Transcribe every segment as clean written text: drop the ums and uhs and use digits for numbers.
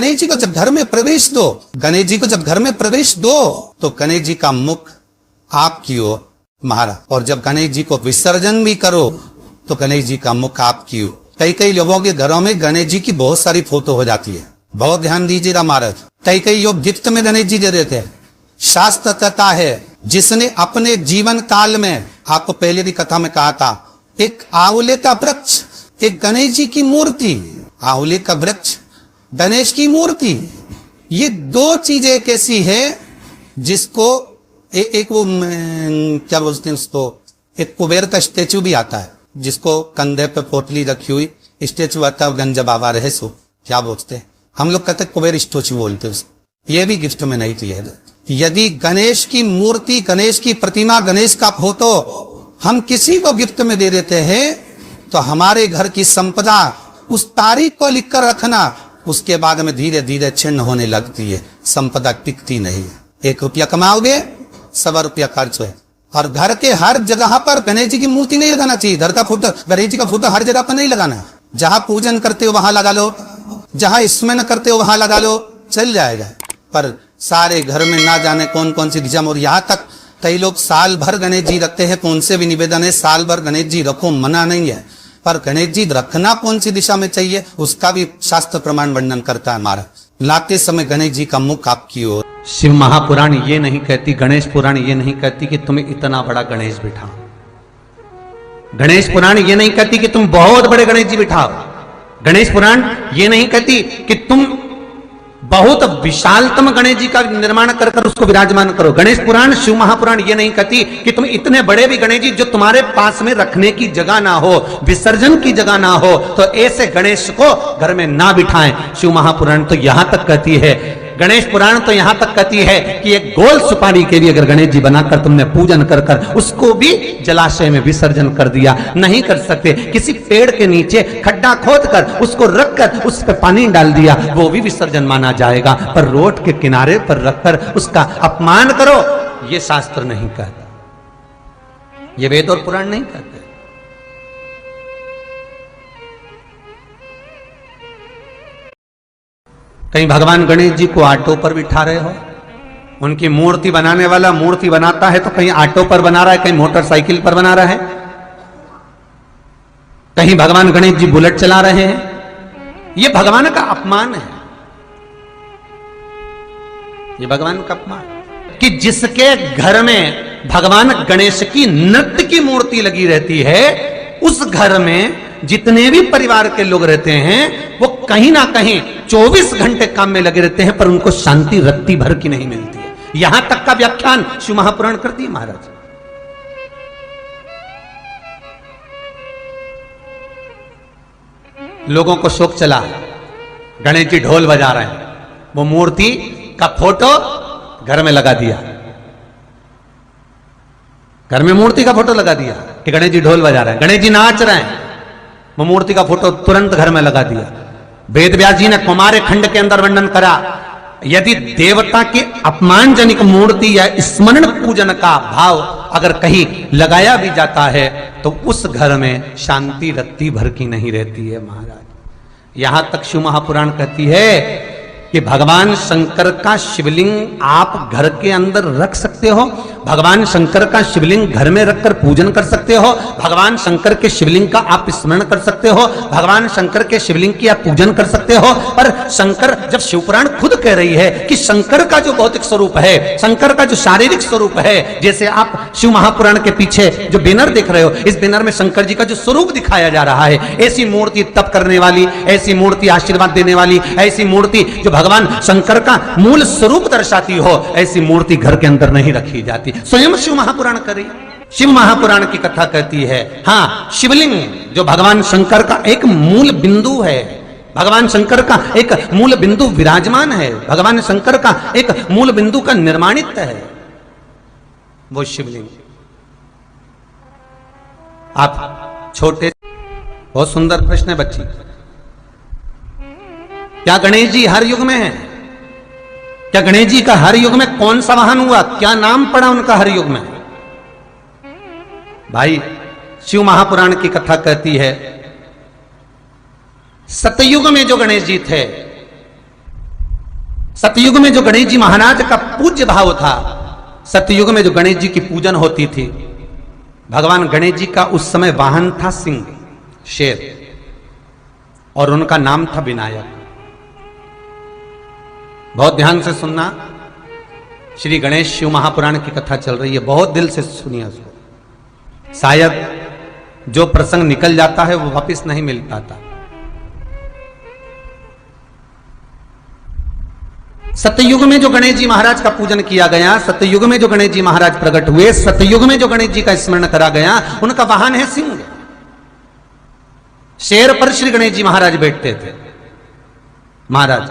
गणेश जी को जब घर में प्रवेश दो, गणेश जी को जब घर में प्रवेश दो तो गणेश जी का मुख आपकी ओर मारा, और जब गणेश जी को विसर्जन भी करो तो गणेश जी का मुख आपकी ओर। कई कई लोगों के घरों में गणेश जी की बहुत सारी फोटो हो जाती है, बहुत ध्यान दीजिएगा महाराज। कई लोग गिफ्ट में गणेश जी दे देते हैं। शास्त्र कहता है जिसने अपने जीवन काल में, आपको पहले की कथा में कहा था, एक आंवले का वृक्ष, एक गणेश जी की मूर्ति, आंवले का वृक्ष, गणेश की मूर्ति, ये दो चीजें एक ऐसी है जिसको एक वो क्या बोलते हैं उसको, एक कुबेर का स्टेचू भी आता है जिसको कंधे पे पोटली रखी हुई स्टेचू आता है, गंज बाबा रहे सो क्या बोलते हैं हम लोग, कहते कुबेर स्टेचू बोलते उसको। ये भी गिफ्ट में नहीं चाहिए। यदि गणेश की मूर्ति, गणेश की प्रतिमा, गणेश का फोटो हम किसी को गिफ्ट में दे देते हैं तो हमारे घर की संपदा उस तारीख को लिखकर रखना, उसके बाद में धीरे धीरे छिन्न होने लगती है, संपदा टिकती नहीं है। 1 रुपया कमाओगे 100 रुपया खर्च है। और घर के हर जगह पर गणेश जी की मूर्ति नहीं लगाना चाहिए, घर का फोटो, गणेश जी का फोटो हर जगह पर नहीं लगाना। जहां पूजन करते हो वहां लगा लो, जहां स्मरण करते हो वहां लगा लो, चल जाएगा। पर सारे घर में ना जाने कौन कौन सी दिशा में, और यहाँ तक कई लोग साल भर गणेश जी रखते हैं। कौन से भी निवेदन है, साल भर गणेश जी रखो, मना नहीं है, पर गणेश जी रखना कौन सी दिशा में चाहिए उसका भी शास्त्र प्रमाण वर्णन करता है हमारा। लाते समय गणेश जी का मुख आपकी ओर। शिव महापुराण ये नहीं कहती, गणेश पुराण ये नहीं कहती कि तुम्हें इतना बड़ा गणेश बिठाओ। गणेश पुराण ये नहीं कहती कि तुम बहुत बड़े गणेश जी बिठाओ। गणेश पुराण ये नहीं कहती कि तुम बहुत विशालतम गणेश जी का निर्माण कर कर उसको विराजमान करो। गणेश पुराण, शिव महापुराण ये नहीं कहती कि तुम इतने बड़े भी गणेश जी जो तुम्हारे पास में रखने की जगह ना हो, विसर्जन की जगह ना हो, तो ऐसे गणेश को घर में ना बिठाएं। शिव महापुराण तो यहां तक कहती है, गणेश पुराण तो यहां तक कहती है कि एक गोल सुपारी के भी अगर गणेश जी बनाकर तुमने पूजन कर कर उसको भी जलाशय में विसर्जन कर दिया, नहीं कर सकते, किसी पेड़ के नीचे खड्डा खोद कर उसको रखकर उस पर पानी डाल दिया, वो भी विसर्जन माना जाएगा। पर रोड के किनारे पर रखकर उसका अपमान करो, ये शास्त्र नहीं कहता, ये वेद और पुराण नहीं कहते। कहीं भगवान गणेश जी को ऑटो पर बिठा रहे हो, उनकी मूर्ति बनाने वाला मूर्ति बनाता है तो कहीं ऑटो पर बना रहा है, कहीं मोटरसाइकिल पर बना रहा है, कहीं भगवान गणेश जी बुलेट चला रहे हैं। यह भगवान का अपमान है, यह भगवान का अपमान कि जिसके घर में भगवान गणेश की नृत्य की मूर्ति लगी रहती है, उस घर में जितने भी परिवार के लोग रहते हैं वो कहीं ना कहीं 24 घंटे काम में लगे रहते हैं, पर उनको शांति रत्ती भर की नहीं मिलती है। यहां तक का व्याख्यान शिव महापुराण करती है महाराज। लोगों को शौक चला, गणेश जी ढोल बजा रहे हैं, वो मूर्ति का फोटो घर में लगा दिया, घर में मूर्ति का फोटो लगा दिया कि गणेश जी ढोल बजा रहे हैं, गणेश जी नाच रहे हैं, वो मूर्ति का फोटो तुरंत घर में लगा दिया। वेद व्यास जी ने कुमार खंड के अंदर वर्णन करा, यदि देवता की अपमानजनक मूर्ति या स्मरण पूजन का भाव अगर कहीं लगाया भी जाता है तो उस घर में शांति रत्ती भर की नहीं रहती है महाराज। यहां तक शिव महापुराण कहती है कि भगवान शंकर का शिवलिंग आप घर के अंदर रख सकते हो, भगवान शंकर का शिवलिंग घर में रखकर पूजन कर सकते हो, भगवान शंकर के शिवलिंग का आप स्मरण कर सकते हो, भगवान शंकर के शिवलिंग की आप पूजन कर सकते हो। पर शंकर, जब शिवपुराण खुद कह रही है कि शंकर का जो भौतिक स्वरूप है, शंकर का जो शारीरिक स्वरूप है, जैसे आप शिव महापुराण के पीछे जो बैनर देख रहे हो, इस बैनर में शंकर जी का जो स्वरूप दिखाया जा रहा है, ऐसी मूर्ति तप करने वाली, ऐसी मूर्ति आशीर्वाद देने वाली, ऐसी मूर्ति जो भगवान शंकर का मूल स्वरूप दर्शाती हो, ऐसी मूर्ति घर के अंदर नहीं रखी जाती। स्वयं शिव महापुराण करे, शिव महापुराण की कथा कहती है, हाँ, शिवलिंग जो भगवान शंकर का एक मूल बिंदु है, भगवान शंकर का एक मूल बिंदु विराजमान है, भगवान शंकर का एक मूल बिंदु का निर्माणित है वो शिवलिंग। आप छोटे, बहुत सुंदर प्रश्न है बच्ची, क्या गणेश जी हर युग में है? क्या गणेश जी का हर युग में कौन सा वाहन हुआ, क्या नाम पड़ा उनका हर युग में? भाई, शिव महापुराण की कथा कहती है सतयुग में जो गणेश जी थे सतयुग में जो गणेश जी महाराज का पूज्य भाव था, सतयुग में जो गणेश जी की पूजन होती थी, भगवान गणेश जी का उस समय वाहन था सिंह, शेर, और उनका नाम था विनायक। बहुत ध्यान से सुनना, श्री गणेश शिव महापुराण की कथा चल रही है, बहुत दिल से सुनिए उसको। शायद जो प्रसंग निकल जाता है वो वापस नहीं मिल पाता। सतयुग में जो गणेश जी महाराज का पूजन किया गया, सतयुग में जो गणेश जी महाराज प्रकट हुए, सतयुग में जो गणेश जी का स्मरण करा गया, उनका वाहन है सिंह। शेर पर श्री गणेश जी महाराज बैठते थे महाराज,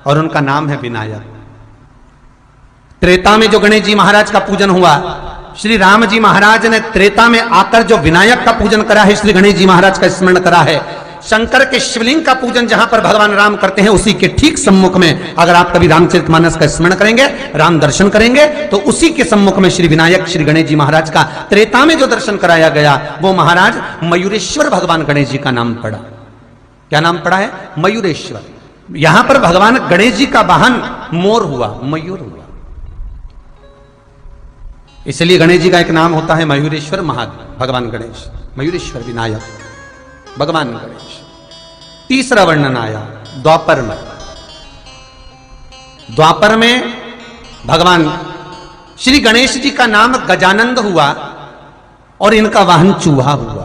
और उनका नाम है विनायक। त्रेता में जो गणेश जी महाराज का पूजन हुआ, श्री राम जी महाराज ने त्रेता में आकर जो विनायक का पूजन करा है, श्री गणेश जी महाराज का स्मरण करा है। शंकर के शिवलिंग का पूजन जहां पर भगवान राम करते हैं, उसी के ठीक सम्मुख में अगर आप कभी रामचरितमानस का स्मरण करेंगे, राम दर्शन करेंगे, तो उसी के सम्मुख में श्री विनायक श्री गणेश जी महाराज का त्रेता में जो दर्शन कराया गया, वो महाराज मयूरेश्वर भगवान गणेश जी का नाम पड़ा। क्या नाम पड़ा है? मयूरेश्वर। यहां पर भगवान गणेश जी का वाहन मोर हुआ, मयूर हुआ, इसलिए गणेश जी का एक नाम होता है मयूरेश्वर भगवान गणेश, मयूरेश्वर विनायक भगवान गणेश। तीसरा वर्णन आया द्वापर में। द्वापर में भगवान श्री गणेश जी का नाम गजानंद हुआ और इनका वाहन चूहा हुआ।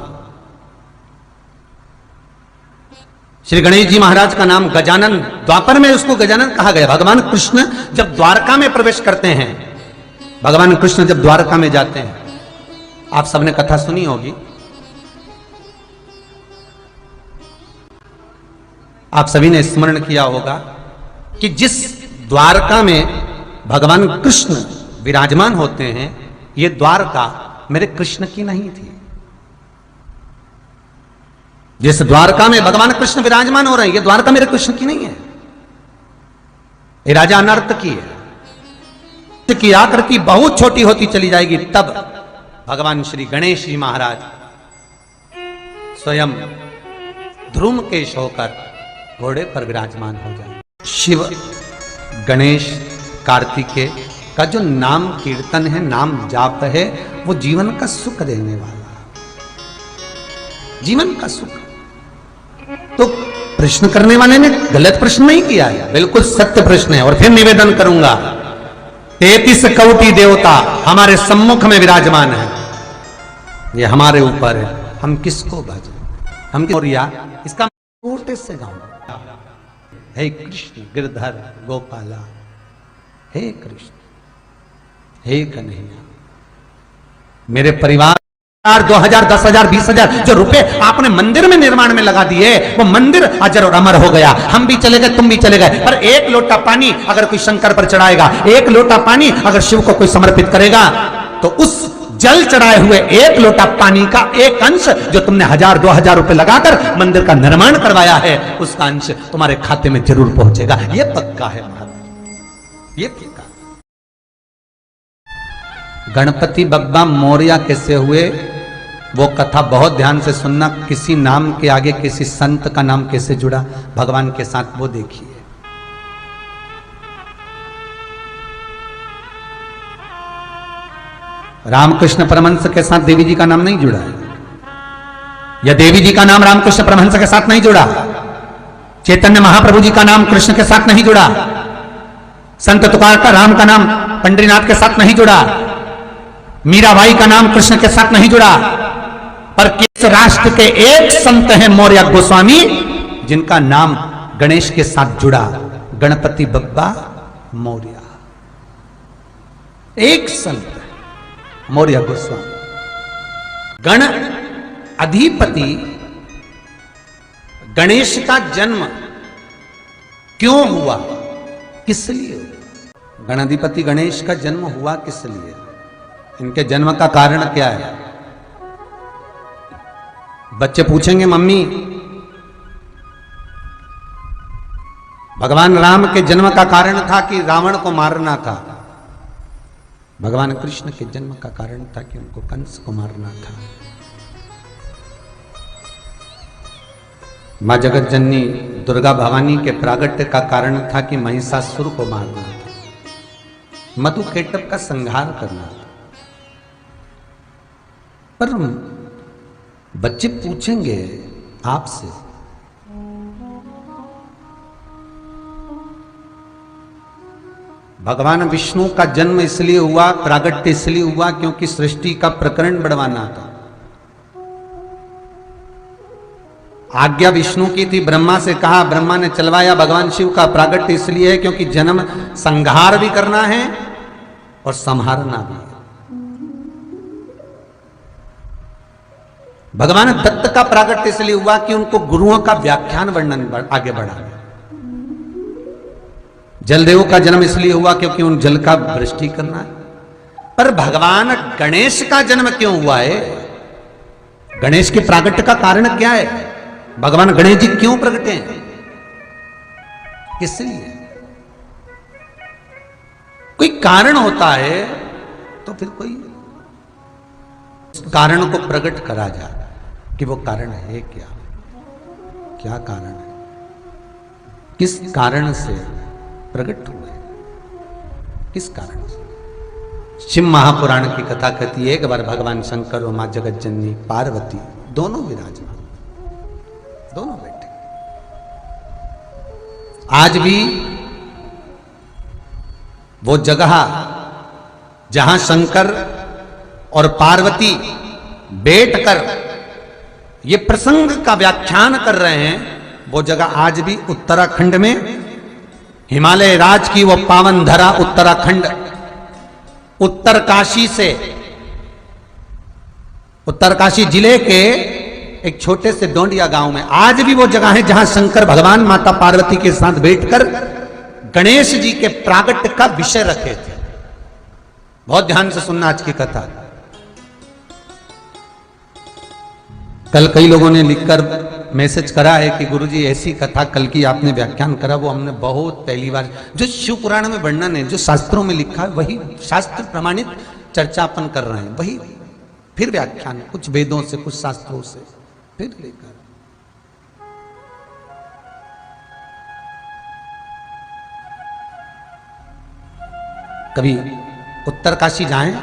श्री गणेश जी महाराज का नाम गजानन, द्वापर में उसको गजानन कहा गया। भगवान कृष्ण जब द्वारका में प्रवेश करते हैं, भगवान कृष्ण जब द्वारका में जाते हैं, आप सबने कथा सुनी होगी, आप सभी ने स्मरण किया होगा कि जिस द्वारका में भगवान कृष्ण विराजमान होते हैं, ये द्वारका मेरे कृष्ण की नहीं थी। जिस द्वारका में भगवान कृष्ण विराजमान हो रहे हैं, ये द्वारका मेरे कृष्ण की नहीं है, ये राजा अनर्थ की है। की आकृति बहुत छोटी होती चली जाएगी, तब भगवान श्री गणेश जी महाराज स्वयं ध्रुमकेश होकर घोड़े पर विराजमान हो जाए। शिव गणेश कार्तिकेय का जो नाम कीर्तन है, नाम जाप है, वो जीवन का सुख देने वाला, जीवन का सुख। तो प्रश्न करने वाले ने गलत प्रश्न नहीं किया है, बिल्कुल सत्य प्रश्न है। और फिर निवेदन करूंगा, 33 कोटि देवता हमारे सम्मुख में विराजमान है, ये हमारे ऊपर है, हम किसको भजें, हम मोरिया इसका छोटे से गाँव, हे कृष्ण गिरधर गोपाला, हे कृष्ण हे कन्हैया। मेरे परिवार 2000 10,000 20,000 जो रुपए आपने मंदिर में निर्माण में लगा दिए, वो मंदिर अजर और अमर हो गया। हम भी चले गए, तुम भी चले गए, पर एक लोटा पानी अगर कोई शंकर पर चढ़ाएगा, एक लोटा पानी अगर शिव को कोई समर्पित करेगा, तो उस जल चढ़ाए हुए एक लोटा पानी का एक अंश जो तुमने 1000-2000 रुपए लगाकर मंदिर का निर्माण करवाया है, उसका अंश तुम्हारे खाते में जरूर पहुंचेगा। ये पक्का है महाराज, ये पक्का। गणपति बप्पा मोरया कैसे हुए, वो कथा बहुत ध्यान से सुनना। किसी नाम के आगे किसी संत का नाम कैसे जुड़ा भगवान के साथ, वो देखिए। रामकृष्ण परमहंस के साथ देवी जी का नाम नहीं जुड़ा है, या देवी जी का नाम रामकृष्ण परमहंस के साथ नहीं जुड़ा, चैतन्य महाप्रभु जी का नाम कृष्ण के साथ नहीं जुड़ा, संत तुकार का राम का नाम पंडरीनाथ के साथ नहीं जुड़ा, मीराबाई का नाम कृष्ण के साथ नहीं जुड़ा, पर किस राष्ट्र के एक संत हैं मौर्य गोस्वामी, जिनका नाम गणेश के साथ जुड़ा, गणपति बप्पा मौर्य। एक संत मौर्य गोस्वामी। गण अधिपति गणेश का जन्म क्यों हुआ, किस लिए हुआ? गणाधिपति गणेश का जन्म हुआ किस लिए, इनके जन्म का कारण क्या है? बच्चे पूछेंगे, मम्मी भगवान राम के जन्म का कारण था कि रावण को मारना था? भगवान कृष्ण के जन्म का कारण था कि उनको कंस को मारना था। माँ जगत जननी दुर्गा भवानी के प्रागट्य का कारण था कि महिषासुर को मारना था, मधुकेटभ का संहार करना था। पर बच्चे पूछेंगे आपसे, भगवान विष्णु का जन्म इसलिए हुआ, प्रागट्य इसलिए हुआ क्योंकि सृष्टि का प्रकरण बढ़वाना था। आज्ञा विष्णु की थी, ब्रह्मा से कहा, ब्रह्मा ने चलवाया। भगवान शिव का प्रागट्य इसलिए है क्योंकि जन्म संहार भी करना है और संहारना भी है। भगवान दत्त का प्रागट्य इसलिए हुआ कि उनको गुरुओं का व्याख्यान वर्णन आगे बढ़ा। जलदेव का जन्म इसलिए हुआ क्योंकि उन जल का वृष्टि करना है। पर भगवान गणेश का जन्म क्यों हुआ है? गणेश के प्रागट्य का कारण क्या है? भगवान गणेश जी क्यों प्रकटे हैं? इसलिए कोई कारण होता है तो फिर कोई कारण को प्रकट करा जाए कि वो कारण है क्या, क्या कारण है, किस कारण से प्रकट हुए, किस कारण से। शिव महापुराण की कथा कहती है, एक बार भगवान शंकर और मां जगत जननी पार्वती दोनों विराजमान, दोनों बैठे। आज भी वो जगह जहां शंकर और पार्वती बैठकर ये प्रसंग का व्याख्यान कर रहे हैं, वो जगह आज भी उत्तराखंड में, हिमालय राज की वो पावन धरा उत्तराखंड, उत्तरकाशी से, उत्तरकाशी जिले के एक छोटे से डोंडिया गांव में आज भी वो जगह है जहां शंकर भगवान माता पार्वती के साथ बैठकर गणेश जी के प्रागट्य का विषय रखे थे। बहुत ध्यान से सुनना आज की कथा। कल कई लोगों ने लिखकर मैसेज करा है कि गुरुजी ऐसी कथा कल की आपने व्याख्यान करा, वो हमने बहुत पहली बार, जो शिव पुराण में वर्णन है, जो शास्त्रों में लिखा है, वही शास्त्र प्रमाणित चर्चा अपन कर रहे हैं, वही फिर व्याख्यान, कुछ वेदों से, कुछ शास्त्रों से फिर लेकर। कभी उत्तरकाशी जाएं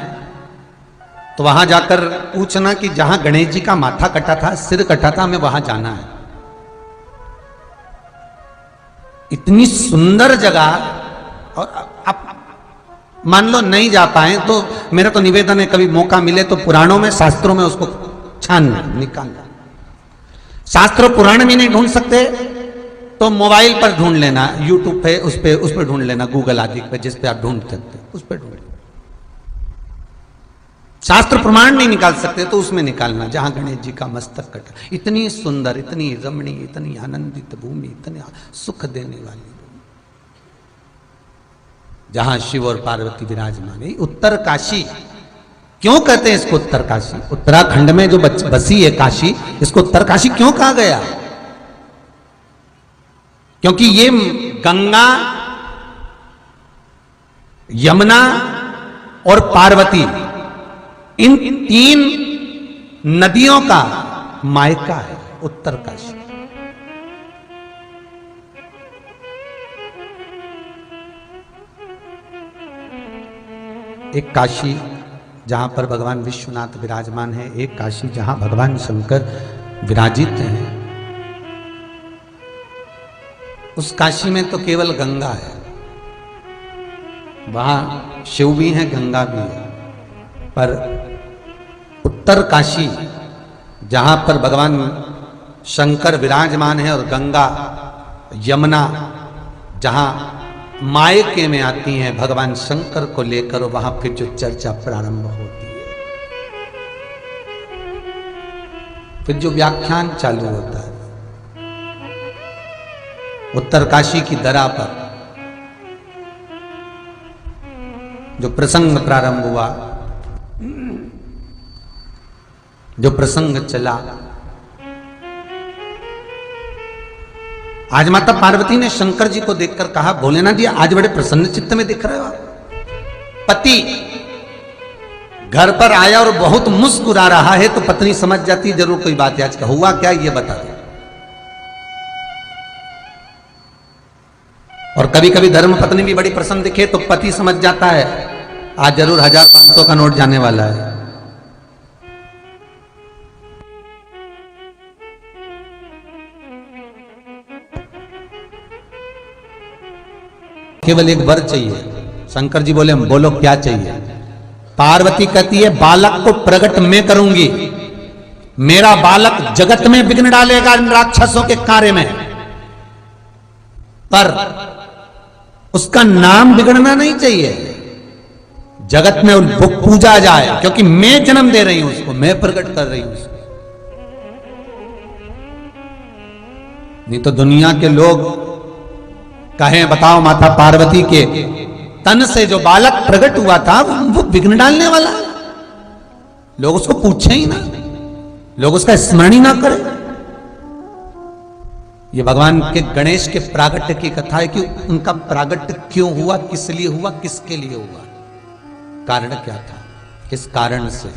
तो वहां जाकर पूछना कि जहां गणेश जी का माथा कटा था, सिर कटा था, हमें वहां जाना है। इतनी सुंदर जगह। और आप मान लो नहीं जा पाए तो मेरा तो निवेदन है, कभी मौका मिले तो पुराणों में, शास्त्रों में उसको छानना, निकालना। शास्त्र पुराण में नहीं ढूंढ सकते तो मोबाइल पर ढूंढ लेना, यूट्यूब पे, उस पे ढूंढ लेना, गूगल आदि पे, जिस पे आप ढूंढ सकते उस पे ढूंढ। शास्त्र प्रमाण नहीं निकाल सकते तो उसमें निकालना जहां गणेश जी का मस्तक कटा। इतनी सुंदर, इतनी रमणीय, इतनी आनंदित भूमि, इतनी सुख देने वाली भूमि, जहां शिव और पार्वती विराजमान है। उत्तरकाशी क्यों कहते हैं इसको उत्तरकाशी? उत्तराखंड में जो बसी है काशी, इसको उत्तरकाशी क्यों कहा गया? क्योंकि ये गंगा, यमुना और पार्वती, इन तीन नदियों का मायका है उत्तरकाशी। एक काशी जहां पर भगवान विश्वनाथ विराजमान है, एक काशी जहां भगवान शंकर विराजित हैं। उस काशी में तो केवल गंगा है, वहां शिव भी है, गंगा भी है। पर उत्तर काशी जहां पर भगवान शंकर विराजमान है और गंगा, यमुना जहां मायके में आती हैं भगवान शंकर को लेकर, वहां फिर जो चर्चा प्रारंभ होती है, फिर जो व्याख्यान चालू होता है। उत्तरकाशी की दरा पर जो प्रसंग प्रारंभ हुआ, जो प्रसंग चला, आज माता पार्वती ने शंकर जी को देखकर कहा, भोलेनाथ जी आज बड़े प्रसन्न चित्त में दिख रहे हो आप। पति घर पर आया और बहुत मुस्कुरा रहा है तो पत्नी समझ जाती जरूर कोई बात है, आज का हुआ क्या ये बता दो। और कभी कभी धर्म पत्नी भी बड़ी प्रसन्न दिखे तो पति समझ जाता है आज जरूर 1000-500 का नोट जाने वाला है। केवल एक वर चाहिए। शंकर जी बोले बोलो क्या चाहिए? पार्वती कहती है बालक को प्रकट मैं करूंगी, मेरा बालक जगत में विघ्न डालेगा इन राक्षसों के कार्य में, पर उसका नाम बिगड़ना नहीं चाहिए, जगत में वो पूजा जाए, क्योंकि मैं जन्म दे रही हूं उसको, मैं प्रकट कर रही हूं उसको। नहीं तो दुनिया के लोग कहें बताओ माता पार्वती के तन से जो बालक प्रकट हुआ था वो विघ्न डालने वाला, लोग उसको पूछे ही ना, लोग उसका स्मरण ही ना करें। ये भगवान के गणेश के प्रागट्य की कथा है कि उनका प्रागट्य क्यों हुआ, किस लिए हुआ, किसके लिए हुआ, कारण क्या था, किस कारण से।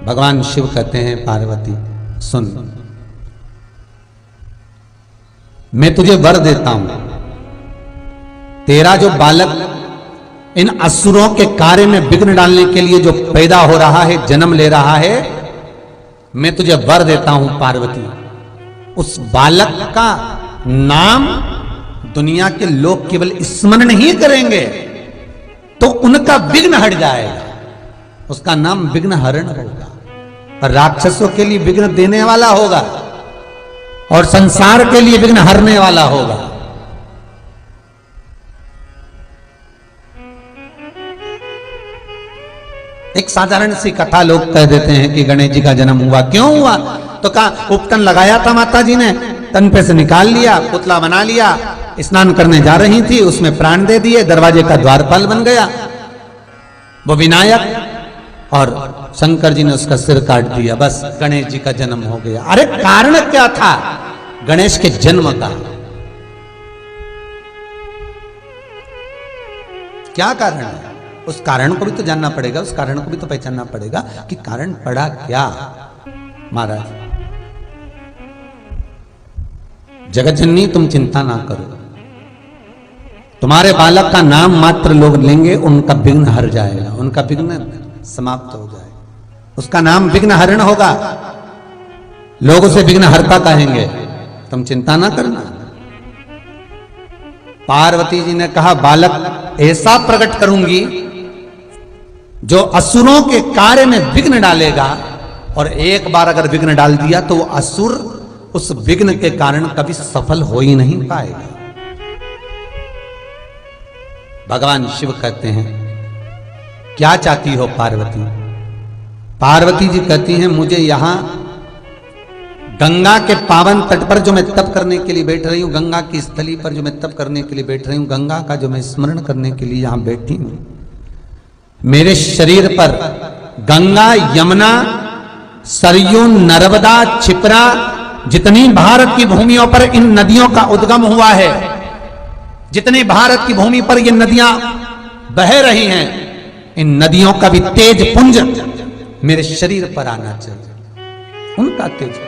भगवान शिव कहते हैं पार्वती सुन, मैं तुझे वर देता हूं, तेरा जो बालक इन असुरों के कार्य में विघ्न डालने के लिए जो पैदा हो रहा है, जन्म ले रहा है, मैं तुझे वर देता हूं पार्वती, उस बालक का नाम दुनिया के लोग केवल स्मरण ही करेंगे तो उनका विघ्न हट जाएगा, उसका नाम विघ्न हरण होगा, और राक्षसों के लिए विघ्न देने वाला होगा और संसार के लिए विघ्न हरने वाला होगा। एक साधारण सी कथा लोग कह देते हैं कि गणेश जी का जन्म हुआ, क्यों हुआ? तो कहा उपटन लगाया था माता जी ने, तन पे से निकाल लिया, पुतला बना लिया, स्नान करने जा रही थी, उसमें प्राण दे दिए, दरवाजे का द्वारपाल बन गया वो विनायक, और शंकर जी ने उसका सिर काट दिया, बस गणेश जी का जन्म हो गया। अरे कारण क्या था गणेश के जन्म का? क्या कारण है? उस कारण को भी तो जानना पड़ेगा, उस कारण को भी तो पहचानना पड़ेगा कि कारण पड़ा क्या। महाराज जगत जननी तुम चिंता ना करो, तुम्हारे बालक का नाम मात्र लोग लेंगे, उनका विघ्न हर जाएगा, उनका विघ्न समाप्त हो जाएगा, उसका नाम विघ्न हरण होगा, लोग उसे विघ्न हरता कहेंगे, तुम चिंता ना करना। पार्वती जी ने कहा बालक ऐसा प्रकट करूंगी जो असुरों के कार्य में विघ्न डालेगा, और एक बार अगर विघ्न डाल दिया तो वो असुर उस विघ्न के कारण कभी सफल हो ही नहीं पाएगा। भगवान शिव कहते हैं क्या चाहती हो पार्वती? पार्वती जी कहती हैं मुझे यहां गंगा के पावन तट पर जो मैं तप करने के लिए बैठ रही हूं, गंगा की स्थली पर जो मैं तप करने के लिए बैठ रही हूं, गंगा का जो मैं स्मरण करने के लिए यहां बैठी हूं, मेरे शरीर पर गंगा, यमुना, सरयू, नर्मदा, क्षिप्रा, जितनी भारत की भूमियों पर इन नदियों का उद्गम हुआ है, जितने भारत की भूमि पर ये नदियां बह रही हैं, इन नदियों का भी तेज पुंज मेरे शरीर पर आना चाहिए, उनका तेज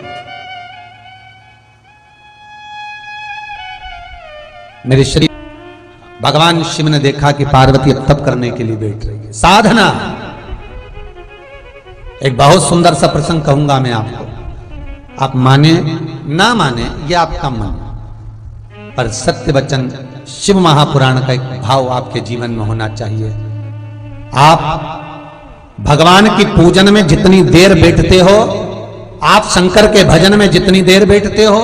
मेरे शरीर। भगवान शिव ने देखा कि पार्वती अब तप करने के लिए बैठ रही है, साधना। एक बहुत सुंदर सा प्रसंग कहूंगा मैं आपको, आप माने ना माने ये आपका मन, पर सत्य वचन शिव महापुराण का एक भाव आपके जीवन में होना चाहिए। आप भगवान की पूजन में जितनी देर बैठते हो, आप शंकर के भजन में जितनी देर बैठते हो,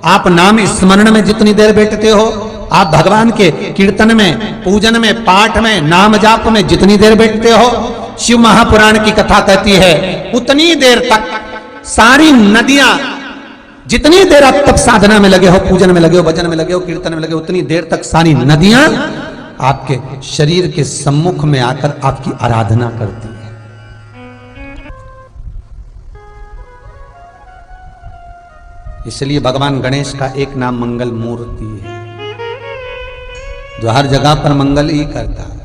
आप नाम स्मरण में जितनी देर बैठते हो, आप भगवान के कीर्तन में, पूजन में, पाठ में, नाम जाप में जितनी देर बैठते हो, शिव महापुराण की कथा कहती है उतनी देर तक सारी नदियां, जितनी देर आप तप साधना में लगे हो, पूजन में लगे हो, भजन में लगे हो, कीर्तन में लगे हो, उतनी देर तक सारी नदियां आपके शरीर के सम्मुख में आकर आपकी आराधना करती है। इसलिए भगवान गणेश का एक नाम मंगल मूर्ति है, जो हर जगह पर मंगल ही करता है।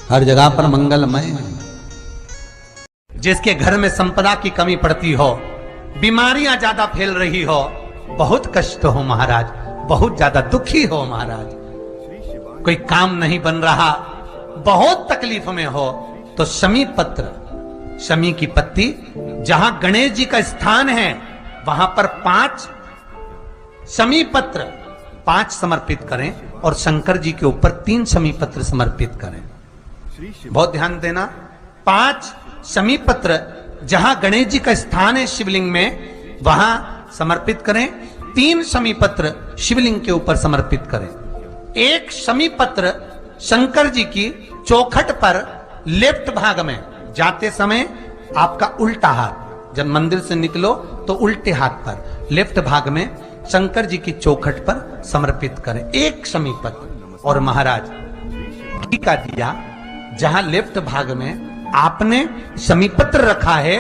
हर जगह पर मंगलमय। जिसके घर में संपदा की कमी पड़ती हो, बीमारियां ज्यादा फैल रही हो, बहुत कष्ट हो महाराज, बहुत ज्यादा दुखी हो महाराज, कोई काम नहीं बन रहा, बहुत तकलीफ में हो, तो शमी पत्र, शमी की पत्ती, जहां गणेश जी का स्थान है वहां पर 5 शमी पत्र 5 समर्पित करें और शंकर जी के ऊपर 3 शमी पत्र समर्पित करें। बहुत ध्यान देना, 5 शमी पत्र जहां गणेश जी का स्थान है शिवलिंग में वहां समर्पित करें, 3 शमी पत्र शिवलिंग के ऊपर समर्पित करें। 1 शमी पत्र शंकर जी की चौखट पर लेफ्ट भाग में, जाते समय आपका उल्टा हाथ, जब मंदिर से निकलो तो उल्टे हाथ पर लेफ्ट भाग में शंकर जी की चौखट पर समर्पित करें 1 शमी पत्र। और महाराज घी का दिया जहां लेफ्ट भाग में आपने शमी पत्र रखा है,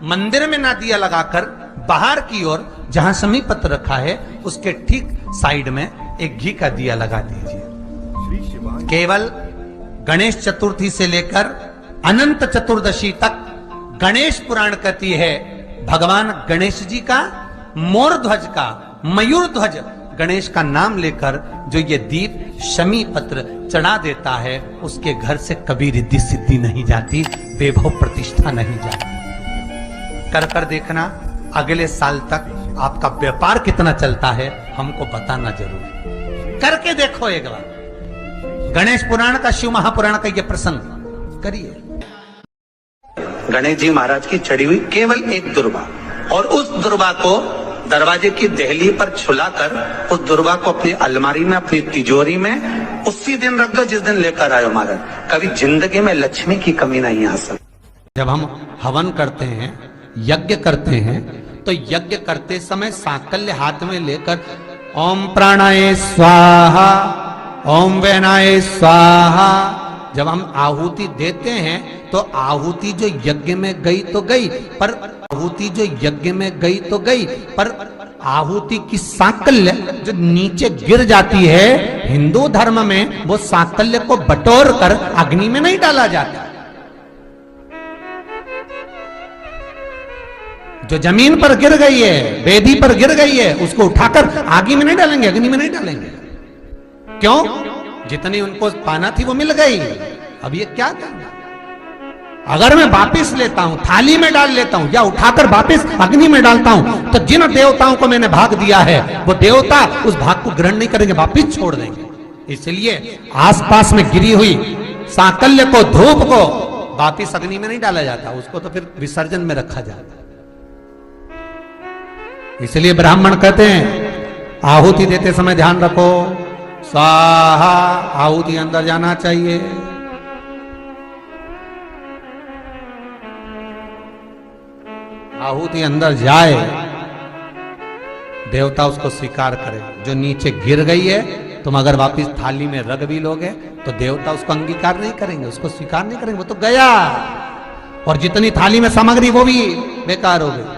मंदिर में ना दिया लगाकर बाहर की ओर जहां शमी पत्र रखा है उसके ठीक साइड में एक घी का दिया लगा दीजिए। केवल गणेश चतुर्थी से लेकर अनंत चतुर्दशी तक गणेश पुराण कहती है भगवान गणेश जी का, मोर ध्वज का, मयूर ध्वज गणेश का नाम लेकर जो ये दीप शमी पत्र चढ़ा देता है उसके घर से कभी रिद्धि सिद्धि नहीं जाती, वैभव प्रतिष्ठा नहीं जाती। कर कर देखना अगले साल तक आपका व्यापार कितना चलता है, हमको बताना जरूर, करके देखो एक बार। गणेश पुराण का, शिव महापुराण का ये प्रसंग करिए। गणेश जी महाराज की चढ़ी हुई केवल एक दुर्वा, और उस दुर्वा को दरवाजे की देहली पर छुलाकर उस दुर्वा को अपनी अलमारी में, अपनी तिजोरी में उसी दिन रख दो जिस दिन लेकर आयो महाराज। कभी जिंदगी में लक्ष्मी की कमी नहीं आ सकती। जब हम हवन करते हैं, यज्ञ करते हैं, तो यज्ञ करते समय सांकल्य हाथ में लेकर ओम प्राणाय स्वाहा, ओम वैनाय स्वाहा, जब हम आहुति देते हैं तो आहुति जो यज्ञ में गई तो गई, पर आहुति जो यज्ञ में गई तो गई, पर आहुति की सांकल्य जो नीचे गिर जाती है, हिंदू धर्म में वो सांकल्य को बटोर कर अग्नि में नहीं डाला जाता। जो जमीन पर गिर गई है, वेदी पर गिर गई है, उसको उठाकर आगे में नहीं डालेंगे, अग्नि में नहीं डालेंगे। क्यों? जितनी उनको पाना थी वो मिल गई, अब ये क्या करना। अगर मैं वापिस लेता हूं, थाली में डाल लेता हूं या उठाकर वापिस अग्नि में डालता हूं, तो जिन देवताओं को मैंने भाग दिया है वो देवता उस भाग को ग्रहण नहीं करेंगे, वापिस छोड़ देंगे। इसलिए आसपास में गिरी हुई सांकल्य को, धूप को वापिस अग्नि में नहीं डाला जाता, उसको तो फिर विसर्जन में रखा जाता। इसलिए ब्राह्मण कहते हैं आहुति देते समय ध्यान रखो, स्वाहा, आहुति अंदर जाना चाहिए। आहुति अंदर जाए, देवता उसको स्वीकार करे। जो नीचे गिर गई है, तुम अगर वापिस थाली में रख भी लोगे तो देवता उसको अंगीकार नहीं करेंगे, उसको स्वीकार नहीं करेंगे, वो तो गया। और जितनी थाली में सामग्री वो भी बेकार हो गई।